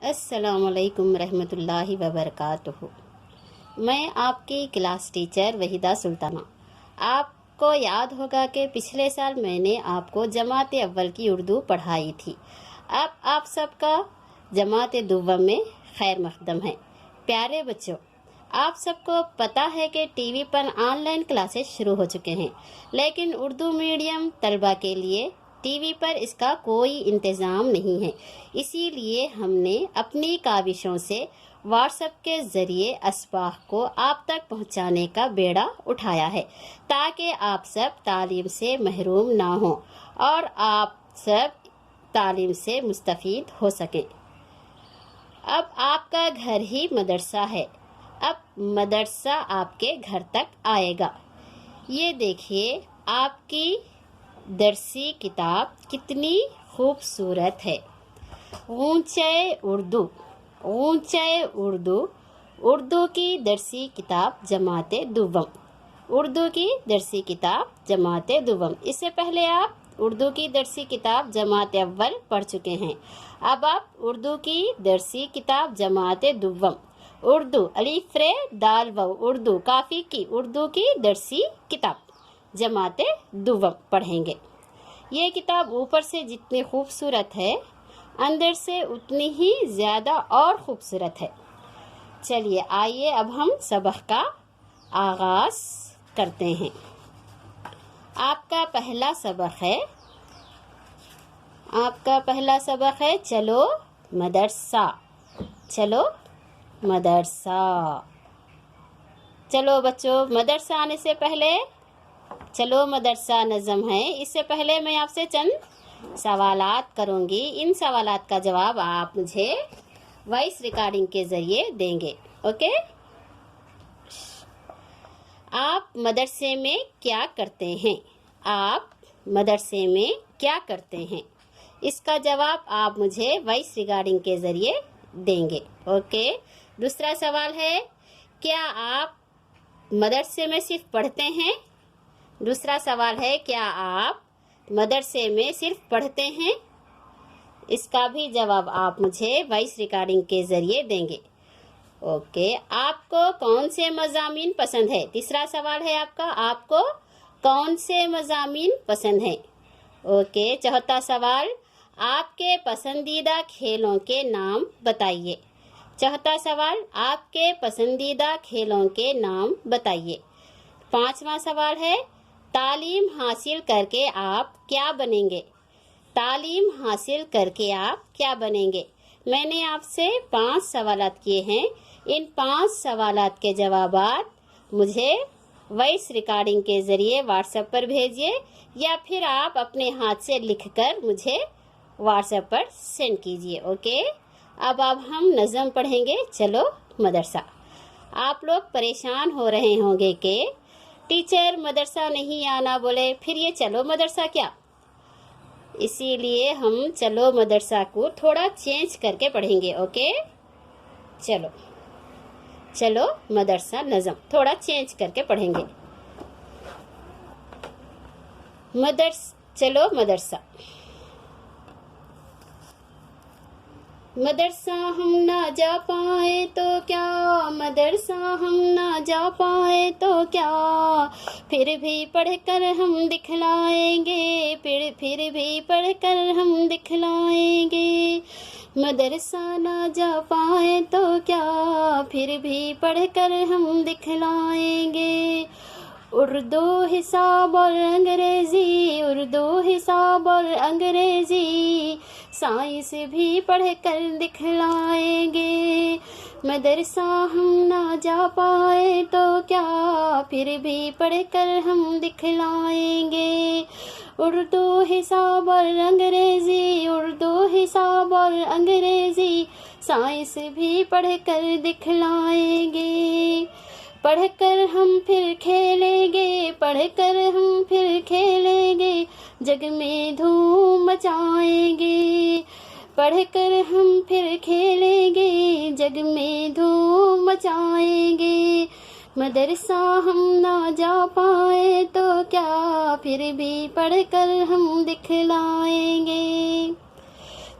السلام علیکم رحمۃ اللہ وبرکاتہ۔ میں آپ کی کلاس ٹیچر وحیدہ سلطانہ۔ آپ کو یاد ہوگا کہ پچھلے سال میں نے آپ کو جماعت اول کی اردو پڑھائی تھی۔ اب آپ سب کا جماعت دوم میں خیر مقدم ہے۔ پیارے بچوں، آپ سب کو پتہ ہے کہ T V per on line classes شروع ہو چکے ہیں، لیکن اردو میڈیم طلبہ کے لیے ٹی وی پر اس کا کوئی انتظام نہیں ہے۔ اسی لیے ہم نے اپنی کاوشوں سے واٹس ایپ کے ذریعے اسباق کو آپ تک پہنچانے کا بیڑا اٹھایا ہے، تاکہ آپ سب تعلیم سے محروم نہ ہوں اور آپ سب تعلیم سے مستفید ہو سکیں۔ اب آپ کا گھر ہی مدرسہ ہے، اب مدرسہ آپ کے گھر تک آئے گا۔ یہ دیکھیے آپ کی درسی کتاب کتنی خوبصورت ہے۔ اونچے اردو، اونچے اردو، اردو کی درسی کتاب جماعت دوم، اردو کی درسی کتاب جماعت دوم۔ اس سے پہلے آپ اردو کی درسی کتاب جماعت اول پڑھ چکے ہیں۔ اب آپ اردو کی درسی کتاب جماعت دوم، اردو الف ر دال و اردو کافی کی اردو کی درسی کتاب جماعت دوم پڑھیں گے۔ یہ کتاب اوپر سے جتنی خوبصورت ہے، اندر سے اتنی ہی زیادہ اور خوبصورت ہے۔ چلیے آئیے اب ہم سبق کا آغاز کرتے ہیں۔ آپ کا پہلا سبق ہے چلو مدرسہ، چلو مدرسہ۔ چلو بچوں، مدرسہ آنے سے پہلے چلو مدرسہ نظم ہے، اس سے پہلے میں آپ سے چند سوالات کروں گی۔ ان سوالات کا جواب آپ مجھے وائس ریکارڈنگ کے ذریعے دیں گے، اوکے؟ آپ مدرسے میں کیا کرتے ہیں؟ آپ مدرسے میں کیا کرتے ہیں؟ اس کا جواب آپ مجھے وائس ریکارڈنگ کے ذریعے دیں گے، اوکے؟ دوسرا سوال ہے، کیا آپ مدرسے میں صرف پڑھتے ہیں؟ دوسرا سوال ہے، کیا آپ مدرسے میں صرف پڑھتے ہیں؟ اس کا بھی جواب آپ مجھے وائس ریکارڈنگ کے ذریعے دیں گے، اوکے؟ آپ کو کون سے مضامین پسند ہے؟ تیسرا سوال ہے آپ کو کون سے مضامین پسند ہیں؟ اوکے۔ چوتھا سوال، آپ کے پسندیدہ کھیلوں کے نام بتائیے۔ چوتھا سوال، آپ کے پسندیدہ کھیلوں کے نام بتائیے۔ پانچواں سوال ہے، تعلیم حاصل کر کے آپ کیا بنیں گے؟ تعلیم حاصل کر کے آپ کیا بنیں گے؟ میں نے آپ سے 5 سوالات کیے ہیں۔ ان 5 سوالات کے جوابات مجھے وائس ریکارڈنگ کے ذریعے واٹس ایپ پر بھیجیے، یا پھر آپ اپنے ہاتھ سے لکھ کر مجھے واٹس ایپ پر سینڈ کیجیے، اوکے؟ اب ہم نظم پڑھیں گے، چلو مدرسہ۔ آپ لوگ پریشان ہو رہے ہوں گے کہ ٹیچر مدرسہ نہیں آنا بولے، پھر یہ چلو مدرسہ کیا؟ اسی لیے ہم چلو مدرسہ کو تھوڑا چینج کر کے پڑھیں گے، اوکے؟ چلو مدرسہ نظم تھوڑا چینج کر کے پڑھیں گے۔ چلو مدرسہ۔ مدرسہ ہم نہ جا پائے تو کیا، مدرسہ ہم نہ جا پائے تو کیا، پھر بھی پڑھ کر ہم دکھلائیں گے، پھر بھی پڑھ کر ہم دکھلائیں گے۔ مدرسہ نہ جا پائے تو کیا، پھر بھی پڑھ کر ہم دکھلائیں گے۔ اردو حساب اور انگریزی، اردو حساب اور انگریزی، سائنس بھی پڑھ کر دکھلائیں گے۔ مدرسہ ہم نہ جا پائے تو کیا، پھر بھی پڑھ کر ہم دکھلائیں گے۔ اردو حساب اور انگریزی، اردو حساب اور انگریزی، سائنس بھی پڑھ کر دکھلائیں گے۔ پڑھ کر ہم پھر کھیلیں گے، پڑھ کر ہم پھر کھیلیں گے، جگ میں دھوم مچائیں گے۔ پڑھ کر ہم پھر کھیلیں گے، جگ میں دھوم مچائیں گے۔ مدرسہ ہم نہ جا پائے تو کیا، پھر بھی پڑھ کر ہم دکھلائیں گے۔